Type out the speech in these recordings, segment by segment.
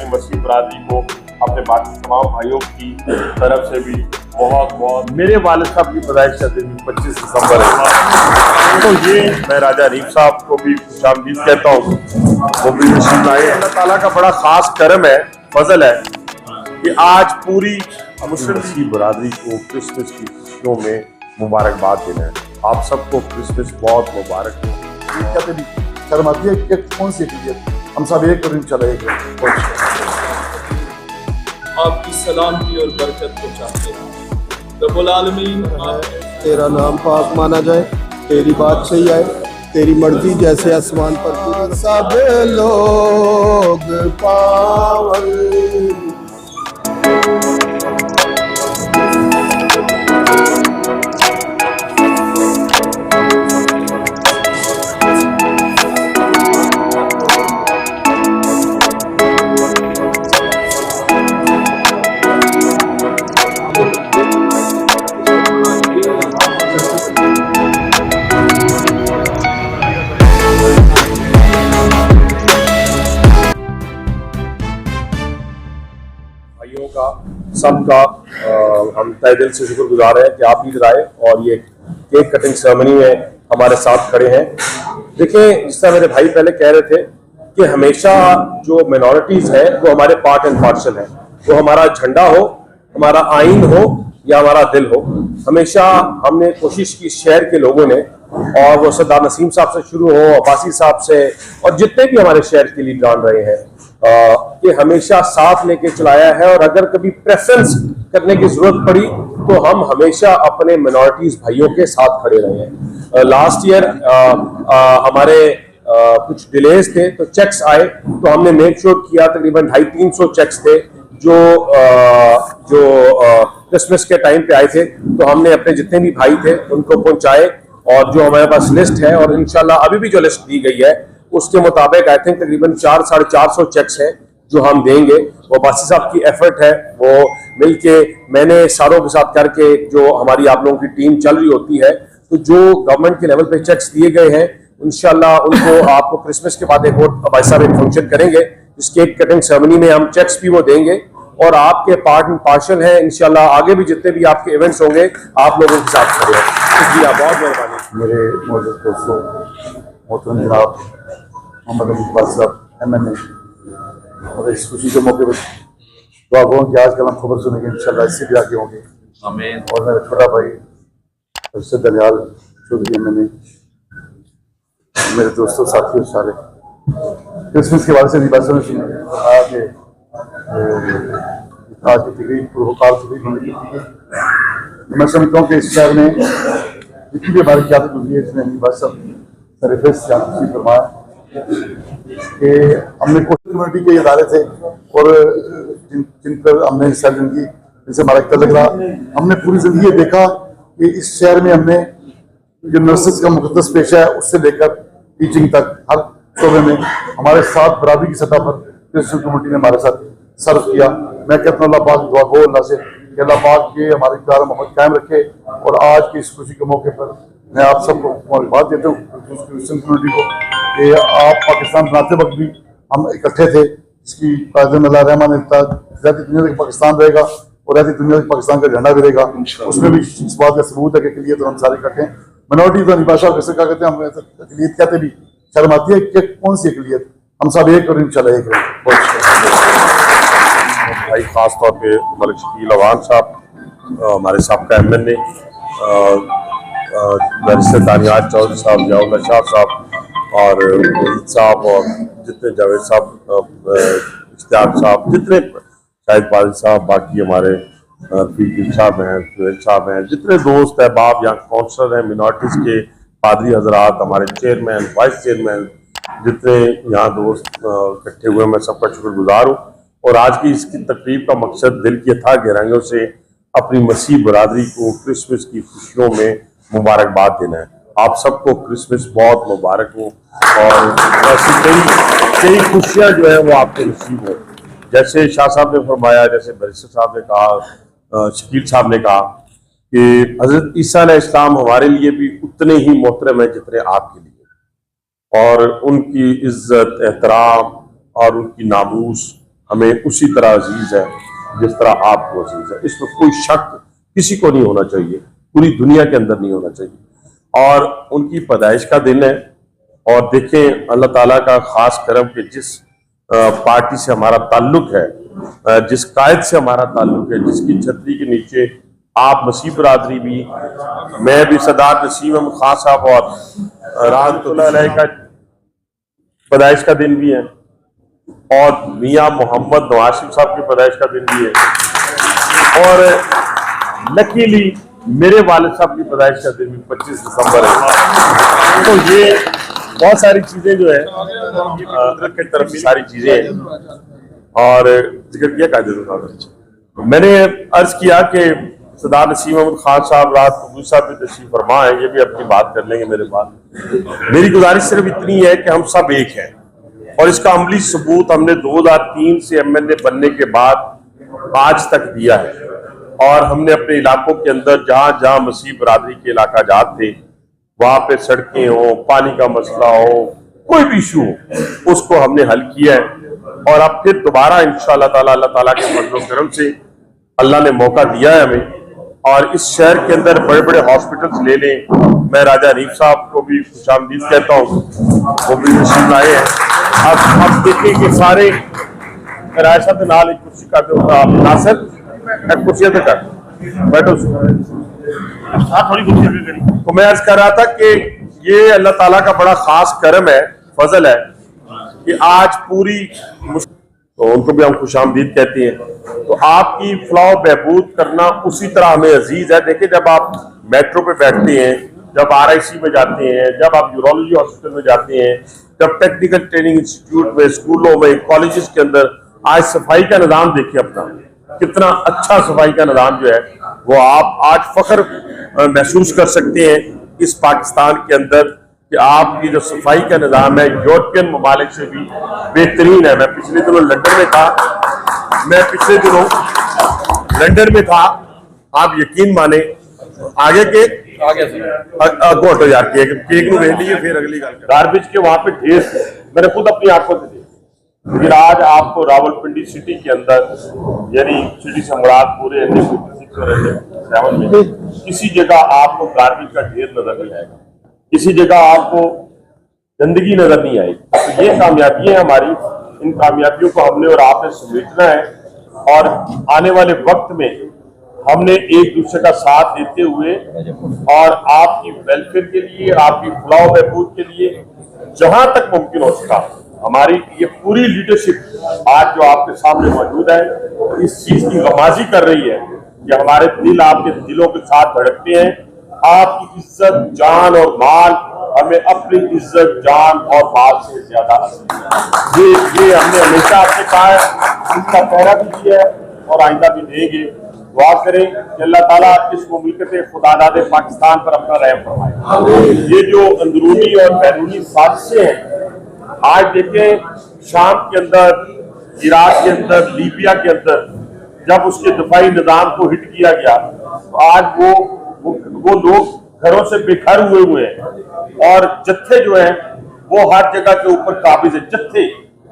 मसीह बरादरी को, अपने बाकी तमाम भाइयों की तरफ से भी बहुत बहुत मेरे वालिद साहब की पैदाइश का दिन 25 दिसंबर है। तो ये मैं राजा रीफ साहब को भी खुशामदीद कहता हूँ, वो भी तशरीफ लाए। अल्लाह ताला का बड़ा खास करम है, फजल है कि आज पूरी मुस्लिम मसीह बरादरी को क्रिसमस की खुशियों में मुबारकबाद देना है। आप सबको क्रिसमस बहुत मुबारक हो। कहते भी शर्म आती है कि कौन सी अक़लियत, हम सब एक और इंशाल्लाह एक आपकी सलामती और बरकत को चाहते हैं। रब्बुल आलमीन तेरा नाम पाक माना जाए, तेरी बात सही आए, तेरी मर्जी जैसे आसमान पर सब लोग पावन। भाइयों का सबका हम तहे दिल से शुक्रगुजार हैं कि आप इधर आए और ये केक कटिंग सेरेमनी में हमारे साथ खड़े हैं। देखिए, जिस तरह मेरे भाई पहले कह रहे थे कि हमेशा जो मिनॉरिटीज है वो हमारे पार्ट एंड पार्सल है, वो हमारा झंडा हो, हमारा आइन हो या हमारा दिल हो। हमेशा हमने कोशिश की शहर के लोगों ने, और वो सरदार नसीम साहब से शुरू हो, अब्बासी साहब से, और जितने भी हमारे शहर के लिए जान रहे हैं, कि हमेशा साथ लेके चलाया है। और अगर कभी प्रेफरेंस करने की जरूरत पड़ी तो हम हमेशा अपने मिनॉरिटीज भाइयों के साथ खड़े रहे हैं। लास्ट ईयर हमारे कुछ डिलेज थे तो चेक्स आए, तो हमने मेक श्योर किया, तकरीबन 250-300 चेक्स थे जो क्रिसमस के टाइम पे आए थे, तो हमने अपने जितने भी भाई थे उनको पहुंचाए। और जो हमारे पास लिस्ट है, और इंशाल्लाह अभी भी जो लिस्ट दी गई है उसके मुताबिक आई थिंक तकरीबन 400-450 चेक्स है जो हम देंगे। वो बासी साहब की एफर्ट है, वो मिलके मैंने सारों के साथ करके, जो हमारी आप लोगों की टीम चल रही होती है, तो जो गवर्नमेंट के लेवल पे चेक्स दिए गए हैं इंशाल्लाह उनको आपको क्रिसमस के बाद एक और भाई साहब एक फंक्शन करेंगे, इस केक कटिंग सेरेमनी में हम चेक्स भी वो देंगे और आपके पार्ट एंड पार्सल है। इंशाल्लाह आगे भी जितने भी आपके इवेंट्स होंगे आप लोगों के साथ खड़े हैं। शुक्रिया, बहुत मेहरबानी। मेरे मौजूद दोस्तों, मोहतरम जनाब मोहम्मद अली इकबाल साहब MNA, और इस खुशी के मौके पर दुआ करूँ कि आज कल हम खबर सुनेंगे, इंशाल्लाह इससे भी आगे होंगे। आमीन। और मेरा छोटा भाई अर्शद दनियाल चौधरी MNA, मेरे दोस्तों साथियों सारे क्रिसमस के बारे से भी बात सुनी आज की तकरीब पुरवकार मैं समझता हूँ कि इस शहर में जितनी भी हमारी क्यादत हुई है, इसमें बस सब फरमाया कि हमने कुछ कम्युनिटी के इदारे थे और जिन पर हमने हिस्सा की, जिनसे हमारा तल्लुक रहा। हमने पूरी जिंदगी देखा कि इस शहर में हमने जो नर्सेस का मुकद्दस पेशा है उससे लेकर टीचिंग तक हर शोबे में हमारे साथ बराबरी की सतह पर क्रिश्चियन कम्युनिटी ने हमारे साथ सर्व किया। मैं कहता हूँ अल्लाह पाक दुआ गो अल्लाह से कि अल्लाह पाक ये हमारी प्यार मोहब्बत कायम रखे। और आज की इस खुशी के मौके पर मैं आप सबको मुबारकबाद देता हूँ क्रिश्चियन कम्युनिटी को कि आप पाकिस्तान बनाते वक्त भी हम इकट्ठे थे, इसकी अल्लाह रहमान रहती दुनिया तक पाकिस्तान रहेगा और रहती दुनिया तक पाकिस्तान का झंडा भी रहेगा। उसमें भी इस बात का सबूत है कि तो हम सारे इकट्ठे हैं। मिनॉरिटी तो भाषा कैसे क्या कहते हैं, हम अक़लियत कहते भी शर्म आती है कि कौन सी अक़लियत, हम सब एक और इंशाल्लाह एक रहेंगे। भाई खास तौर पे मलिक शकील अवान साहब, हमारे साहब का MNA, बैरिस्टर दानियाल चौधरी साहब, जयाउल्ला शाह साहब और मोहित साहब, और जितने जावेद साहब, इश्तियाक साहब, जितने शाहिद पाजी साहब, बाकी हमारे रफीक साहब हैं, सुहेल साहब हैं, जितने दोस्त अहबाब यहाँ काउंसलर हैं मिनॉरिटीज़ के, पादरी हजरात, हमारे चेयरमैन, वाइस चेयरमैन, जितने यहाँ दोस्त इकट्ठे हुए, मैं सबका शुक्रगुजार हूँ। और आज की इसकी तकरीब का मकसद दिल की अथाह गहराइयों से अपनी मसीह बरादरी को क्रिसमस की खुशियों में मुबारकबाद देना है। आप सबको क्रिसमस बहुत मुबारक हो और ऐसी कई खुशियाँ जो है वो आपको नसीब हो। जैसे शाह साहब ने फरमाया, जैसे बैरिस्टर साहब ने कहा, शकील साहब ने कहा कि हज़रत ईसा अलैहिस्सलाम हमारे लिए भी उतने ही मोहतरम है जितने आपके लिए, और उनकी इज्जत, एहतराम और उनकी नामूस हमें उसी तरह अजीज है जिस तरह आपको अजीज है। इसमें कोई शक किसी को नहीं होना चाहिए, पूरी दुनिया के अंदर नहीं होना चाहिए। और उनकी पैदाइश का दिन है और देखें अल्लाह ताला का खास करम कि जिस पार्टी से हमारा ताल्लुक है, जिस कायद से हमारा ताल्लुक है, जिसकी छतरी के नीचे आप मसीह बरादरी भी, मैं भी, सरदार नसीम अहमद खान साहब और रहमतुल्लाह अलैह का पैदाइश का दिन भी है और मियां मोहम्मद नवाज शरीफ साहब की पैदाइश का दिन भी है और लकीली मेरे वालिद साहब की पैदाइश का दिन भी 25 दिसंबर है। तो ये बहुत सारी चीजें जो है कुदरत की तरफ की सारी चीजें हैं। और जिक्र किया कायदे मैंने अर्ज किया कि सरदार नसीम अहमद खान साहब, रात कबूल साहब भी तशरीफ फरमा है, ये भी अपनी बात कर लेंगे मेरे बाद। मेरी गुजारिश सिर्फ इतनी है कि हम सब एक हैं और इसका अमली सबूत हमने 2003 से MNA बनने के बाद आज तक दिया है। और हमने अपने इलाकों के अंदर जहां जहां मसीह बरादरी के इलाका जात थे वहां पे सड़कें हो, पानी का मसला हो, कोई भी इशू हो, उसको हमने हल किया है। और अब फिर दोबारा इंशाअल्लाह ताला अल्लाह ताला के फजल करम से अल्लाह ने मौका दिया है हमें। और इस शहर के अंदर बड़े बड़े हॉस्पिटल्स ले लें। मैं राजा हनीफ साहब को भी खुशामदीद कहता हूँ, वो भी तशरीफ लाए हैं। अब देखें कि सारे राय साहब नाल एक कुर्सी का नासिर कुर्सियां तो कर बैठो, थोड़ी कुर्सी भी करी। तो मैं अर्ज कर रहा था कि ये अल्लाह ताला का बड़ा खास करम है, फजल है कि आज पूरी, तो उनको भी हम खुशामदीद कहते हैं। तो आपकी फलाह बहबूद करना उसी तरह हमें अजीज है। देखिए जब आप मेट्रो पे बैठते हैं, जब RIC में जाते हैं, जब आप यूरोलॉजी हॉस्पिटल में जाते हैं, जब टेक्निकल ट्रेनिंग इंस्टीट्यूट में, स्कूलों में, कॉलेजेस के अंदर आज सफाई का निज़ाम देखिए अपना, कितना अच्छा सफाई का निज़ाम जो है वो आप आज फख्र महसूस कर सकते हैं इस पाकिस्तान के अंदर कि आपकी जो सफाई का निज़ाम है यूरोपियन ममालिक से भी बेहतरीन है। मैं पिछले दिनों लंदन में था, आप यकीन माने आगे के गोटो यार केक में भेज लिए फिर अगली गार्बेज के वहां पे ढेर मैंने खुद अपनी आंखों से देखा। फिर आज आपको रावलपिंडी सिटी के अंदर, यानी सिटी से मुराद पूरे NA56 में किसी जगह आपको गार्बेज का ढेर नजर नहीं आएगा, किसी जगह आपको गंदगी नजर नहीं आएगी। तो ये कामयाबी है हमारी, इन कामयाबियों को हमने और आपने समेटना है और आने वाले वक्त में हमने एक दूसरे का साथ देते हुए और आपकी वेलफेयर के लिए, आपकी फलाह बहबूद के लिए जहां तक मुमकिन हो सका हमारी ये पूरी लीडरशिप आज जो आपके सामने मौजूद है इस चीज की गमाजी कर रही है कि हमारे दिल आपके दिलों के साथ धड़कते हैं। आपकी इज्जत, जान और माल हमें अपनी इज्जत, जान और माल से ज्यादा ये हमने हमेशा आपसे कहा है, इसका पहरा भी दिया है और आइंदा भी देंगे। दुआ करें कि अल्लाह ताला इस मुमलिकत खुदादाद पाकिस्तान पर अपना रहम फरमाए। ये जो अंदरूनी और बैरूनी साजिशें हैं, आज देखें शाम के अंदर, इराक के अंदर, लीबिया के अंदर जब उसके दफाई निजाम को हिट किया गया तो आज वो लोग घरों से बेघर हुए हैं और जत्थे जो है वो हर जगह के ऊपर काबिज है। जत्थे,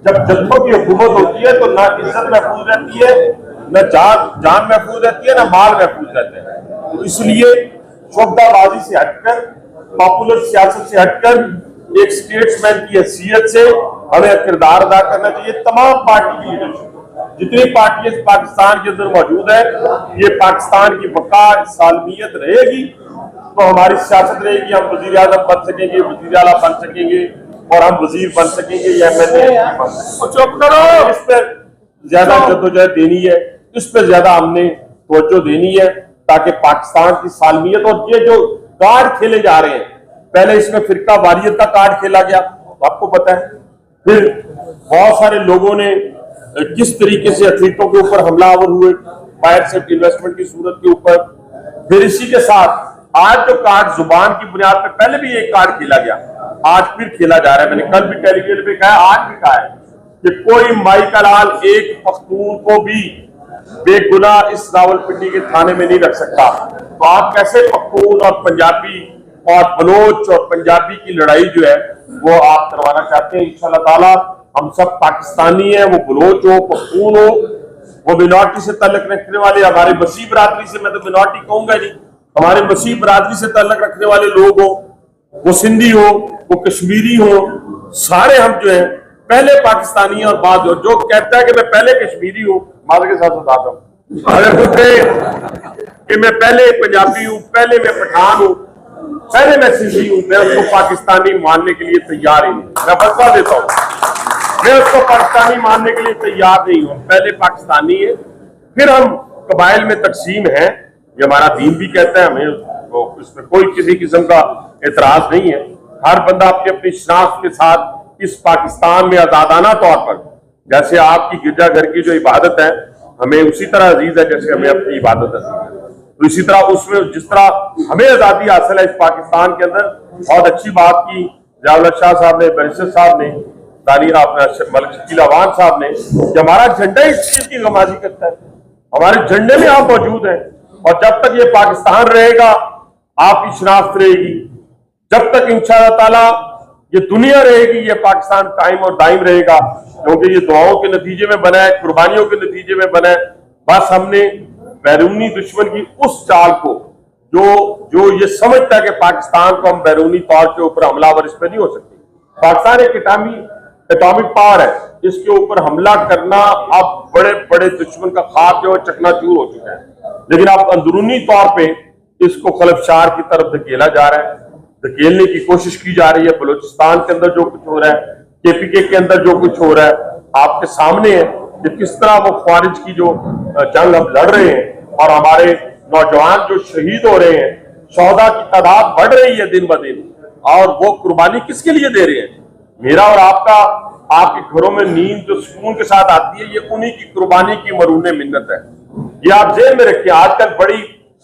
जब जत्थों की हुकूमत होती है तो ना इज्जत महफूज रहती है, न जान महफूज रहती है, न माल महफूज रहता है। तो इसलिए शोबदाबाजी से हटकर, पॉपुलर सियासत से हटकर एक स्टेट्समैन की हैसियत से हमें किरदार अदा करना चाहिए। तमाम पार्टी की लीडरशिप, जितनी पार्टियां पाकिस्तान के अंदर मौजूद है, ये पाकिस्तान की बका सालमियत रहेगी तो हमारी सियासत रहेगी। हम वजीर आजम बन सकेंगे, वजीर आला बन सकेंगे और हम वजीर बन सकेंगे, ये MNA चुप करो। इस पर ज्यादा जद्दोजहद देनी है, इस पर ज्यादा हमने तवज्जो देनी है ताकि पाकिस्तान की सालमियत और ये जो कार्ड खेले जा रहे हैं, पहले इसमें फिरका वारियत का कार्ड खेला गया, आपको पता है, फिर बहुत सारे लोगों ने किस तरीके से एथलीटों के ऊपर हमलावर हुए बाहर से इन्वेस्टमेंट की सूरत के ऊपर। फिर इसी के साथ आज जो कार्ड जुबान की बुनियाद पर, पहले भी एक कार्ड खेला गया, आज फिर खेला जा रहा है। मैंने कल भी टेलीविजन पे कहा, आज भी कहा है कि कोई माई का लाल एक पख्तून को भी बेगुनाह इस रावलपिंडी के थाने में नहीं रख सकता। तो आप कैसे पख्तून और पंजाबी और बलोच और पंजाबी की लड़ाई जो है वो आप करवाना चाहते हैं? इंशाअल्लाह ताला हम सब पाकिस्तानी हैं, वो बलोच हो, पख्तून हो, वो मिनॉरिटी से ताल्लुक रखने वाले, हमारे मसीह बरादरी से, मैं तो मिनॉरिटी कहूंगा नहीं, हमारे मसीह बरादरी से ताल्लुक रखने वाले लोग हो, वो सिंधी हो, वो कश्मीरी हो, सारे हम जो है पहले पाकिस्तानी हैं और बाद जो कहता है कि मैं पहले कश्मीरी हूँ, माल के साथ बताता हूँ, अगर वो कहे कि मैं पहले पंजाबी हूँ, पहले मैं पठान हूँ, पहले मैं सिंधी हूँ, मैं उसको पाकिस्तानी मानने के लिए तैयार ही नहीं। मैं बता देता हूँ, मैं उसको पाकिस्तानी मानने के लिए तैयार नहीं हूँ। पहले पाकिस्तानी है, फिर हम कबाइल में तकसीम है, ये हमारा दीन भी कहता है, हमें तो इसमें कोई किसी किस्म का एतराज नहीं है। हर बंदा अपनी अपनी शनाख्त के साथ इस पाकिस्तान में आजादाना तौर पर, जैसे आपकी गिरजाघर की जो इबादत है हमें उसी तरह अजीज है जैसे हमें अपनी इबादत अजीज है, तो इसी तरह उसमें जिस तरह हमें आजादी हासिल है इस पाकिस्तान के अंदर। बहुत अच्छी बात की जवाहर शाह साहब ने, बैरिस्टर साहब ने, दानिया अपना मलिक शकील अवान साहब ने, कि हमारा झंडा इस चीज की गमाजी करता है, हमारे झंडे में आप मौजूद हैं, और जब तक ये पाकिस्तान रहेगा आपकी शनाख्त रहेगी, जब तक इंशाअल्लाह ताला ये दुनिया रहेगी ये पाकिस्तान कायम और दायम रहेगा, क्योंकि ये दुआओं के नतीजे में बना है, कुर्बानियों के नतीजे में बना है। बस हमने बैरूनी दुश्मन की उस चाल को जो ये समझता है कि पाकिस्तान को हम बैरूनी तौर के ऊपर हमलावर, इस पर नहीं हो सकती। पाकिस्तान एक एटॉमिक पावर है, इसके ऊपर हमला करना अब बड़े बड़े दुश्मन का ख्वाब जो चकनाचूर हो चुका है, लेकिन अब अंदरूनी तौर पर इसको खलफशार की तरफ धकेला जा रहा है, धकेलने की कोशिश की जा रही है। बलूचिस्तान के अंदर जो कुछ हो रहा है, केपीके के अंदर जो कुछ हो रहा है, आपके सामने है कि किस तरह वो ख्वारिज की जो जंग हम लड़ रहे हैं, और हमारे नौजवान जो शहीद हो रहे हैं, शोहदा की तादाद बढ़ रही है दिन ब दिन, और वो कुर्बानी किसके लिए दे रहे हैं? मेरा और आपका, आपके घरों में नींद जो सुकून के साथ आती है, ये उन्हीं की कुर्बानी की मरूने मिन्नत है। ये आप जेल में रखिए, आजकल बड़ी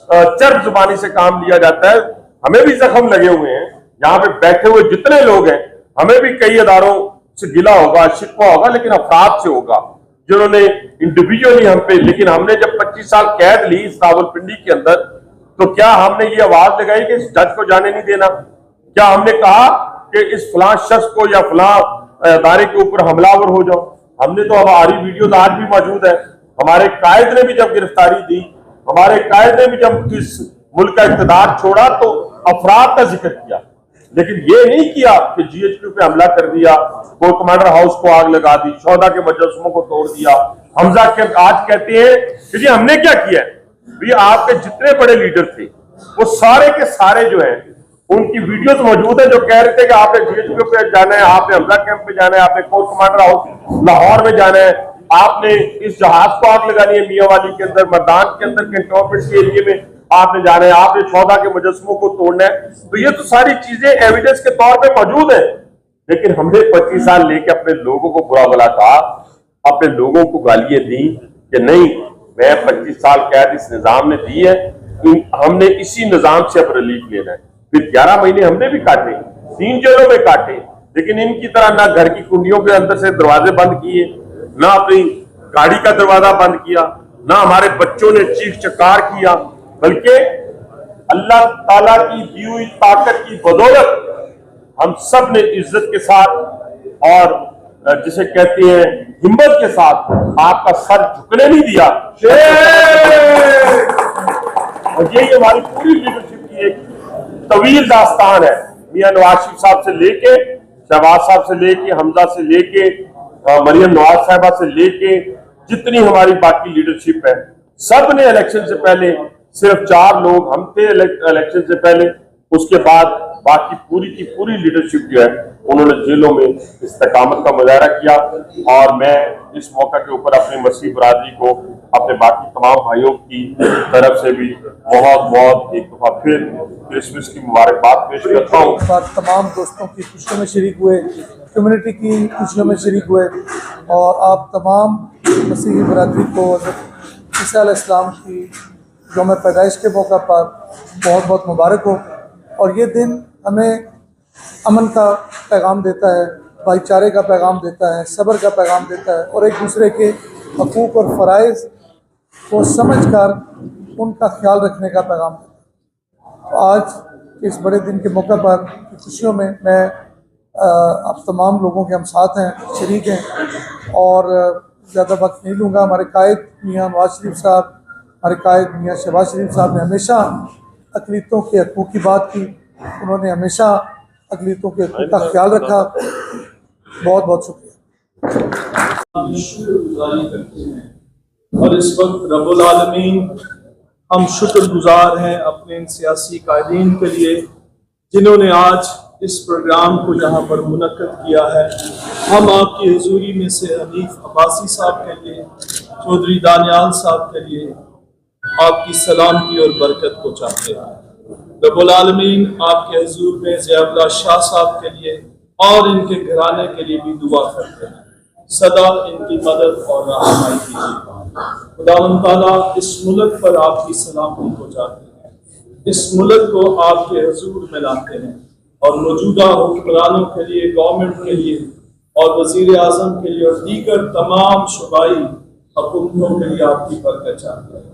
चर्ब जुबानी से काम लिया जाता है, हमें भी जख्म लगे हुए हैं, यहाँ पे बैठे हुए जितने लोग हैं, हमें भी कई अदारों से गिला होगा, शिकवा होगा, लेकिन अफराद से होगा जिन्होंने इंडिविजुअली हम पे, लेकिन हमने जब 25 साल कैद ली इस रावलपिंडी के अंदर, तो क्या हमने ये आवाज लगाई कि इस जज को जाने नहीं देना? क्या हमने कहा कि इस फलां शख्स को या फलां अदारे के ऊपर हमलावर हो जाओ? हमने तो, हमारी वीडियो आज भी मौजूद है, हमारे कायद ने भी जब गिरफ्तारी दी, हमारे कायद ने भी जब इस मुल्क का इक़्तिदार छोड़ा तो अफराद का जिक्र किया, लेकिन ये नहीं किया कि GHQ पे हमला कर दिया, कोर कमांडर हाउस को आग लगा दी, शोहदा के मजलसों को तोड़ दिया। हमजा के आज कहते हैं कि जी हमने क्या किया है? भी आपके जितने बड़े लीडर थे वो सारे के सारे जो हैं, उनकी वीडियोस मौजूद है जो कह रहे थे कि आपने GHQ पे जाना है, आपने हमजा कैंप पे जाना है, आपने कोर कमांडर हाउस लाहौर में जाना है, आपने इस जहाज को आग लगानी है मियांवाली के अंदर, मर्दान के अंदर कैंटोनमेंट के एरिए में आपने जाना है, आपने शोहदा के मुजस्समों को तोड़ना है। तो ये तो सारी चीजें एविडेंस के तौर पे मौजूद है, लेकिन हमने 25 साल लेके अपने लोगों को बुरा भला कहा, अपने लोगों को गालियां दी कि नहीं, मैं 25 साल कैद इस निजाम ने दी है, हमने इसी निजाम से अब रिलीफ लेना है। फिर 11 महीने हमने भी काटे, 3 जेलों में काटे, लेकिन इनकी तरह ना घर की कुंडियों के अंदर से दरवाजे बंद किए, ना अपनी गाड़ी का दरवाजा बंद किया, ना हमारे बच्चों ने चीख चकार किया, बल्कि अल्लाह ताला की दी हुई ताकत की बदौलत हम सब ने इज्जत के साथ और जिसे कहते हैं हिम्मत के साथ आपका सर झुकने नहीं दिया। और यही हमारी पूरी लीडरशिप की एक तवील दास्तान है। मियां नवाज शरीफ साहब से लेके, शहबाज साहब से लेके, हमजा से लेके, मरियम नवाज साहिबा से लेके जितनी हमारी बाकी लीडरशिप है, सब ने इलेक्शन से पहले, सिर्फ 4 लोग हम थे इलेक्शन से पहले, उसके बाद बाकी पूरी की पूरी लीडरशिप जो है उन्होंने जेलों में इस्तेकामत का मुजाहरा किया। और मैं इस मौका के ऊपर अपनी मसीह बरादरी को, अपने बाकी तमाम भाइयों की तरफ से भी बहुत बहुत एक दफा फिर क्रिसमस की मुबारकबाद पेश करता हूँ। तमाम दोस्तों की खुशियों में शरीक हुए, कम्युनिटी की खुशियों में शरीक हुए, और आप तमाम मसीही बरादरी को हज़रत ईसा अलैहिस्सलाम की यौम पैदाइश के मौका पर बहुत बहुत मुबारक हो। और ये दिन हमें अमन का पैगाम देता है, भाईचारे का पैगाम देता है, सब्र का पैगाम देता है, और एक दूसरे के हकूक़ और फ़राइज़ को समझकर उनका ख्याल रखने का पैगाम देता है। तो आज इस बड़े दिन के मौके पर खुशियों में मैं आप तमाम लोगों के हम साथ हैं, शरीक हैं, और ज़्यादा वक्त नहीं लूँगा। हमारे कायद मियाँ नवाज शरीफ साहब, हमारे कायद मियाँ शहबाज शरीफ साहब ने हमेशा अक़लियतों के हक़ूक़ की बात की, उन्होंने हमेशा अक़लियतों के हक़ूक़ का ख्याल रखा। बहुत बहुत शुक्रिया। शुक्रगुजारी करते हैं और इस वक्त रब्बुल आलमीन हम शुक्रगुजार हैं अपने इन सियासी कायदीन के लिए जिन्होंने आज इस प्रोग्राम को यहाँ पर मुनक्कद किया है। हम आपकी हुजूरी में से हनीफ अब्बासी साहब के लिए, चौधरी दानियाल साहब के लिए आपकी सलामती और बरकत को चाहते हैं। रब्बुल आलमीन आपके हुजूर में ज़ियाउल्लाह शाह साहब के लिए और इनके घराने के लिए भी दुआ करते हैं, सदा इनकी मदद और रहनुमाई कीजिए। खुदावंद ताला इस मुल्क पर आपकी सलामती को चाहते हैं, इस मुल्क को आपके हुजूर में लाते हैं और मौजूदा हुक्मरानों के लिए, गवर्नमेंट के लिए और वज़ीर आज़म के लिए और दीगर तमाम शुबाई हुकूमतों के लिए आपकी बरकत चाहते हैं।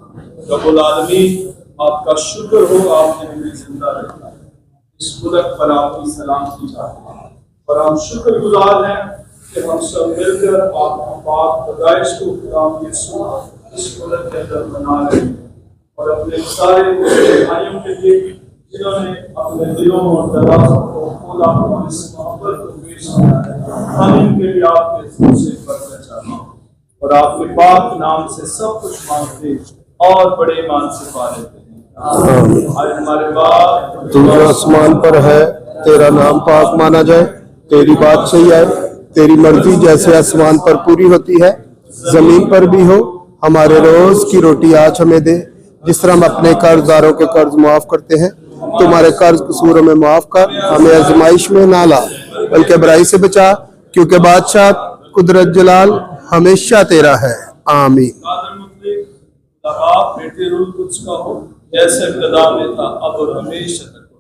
रब्बुल आलमीन आपका शुक्र हो, आपने हमें जिंदा रखा, इस मुल्क पर आपकी सलामती चाहते हैं और हम शुक्रगुजार हैं कि हम सब मिलकर आपकी पाक पैदाइश को खुदाम यीशु इस मुल्क के अंदर मना रहे हैं और अपने सारे भाइयों के लिए जिन्होंने अपने दिलों और दरवाजों को खोला और इस मोहब्बत को पेश किया है, हम इनके लिए आपके हुजूर से बरकत चाहते हैं और आपके पाक नाम से सब कुछ मांगते और बड़े ईमान से पा लेते हैं। आज हमारे बाप तू जो आसमान पर है, तेरा नाम पाक माना जाए, तेरी बात सही आए, तेरी मर्जी जैसे आसमान पर पूरी होती है जमीन पर भी हो। हमारे रोज की रोटी आज हमें दे, जिस तरह हम अपने कर्जदारों के कर्ज माफ करते हैं, तुम्हारे कर्ज कसूर में माफ कर, हमें आजमाइश में ना ला बल्कि बुराई से बचा, क्योंकि बादशाह कुदरत जलाल हमेशा तेरा है। आमीन। बेटे रूल कुछ का हो जैसे कदा में था अब और हमेशा तक हो।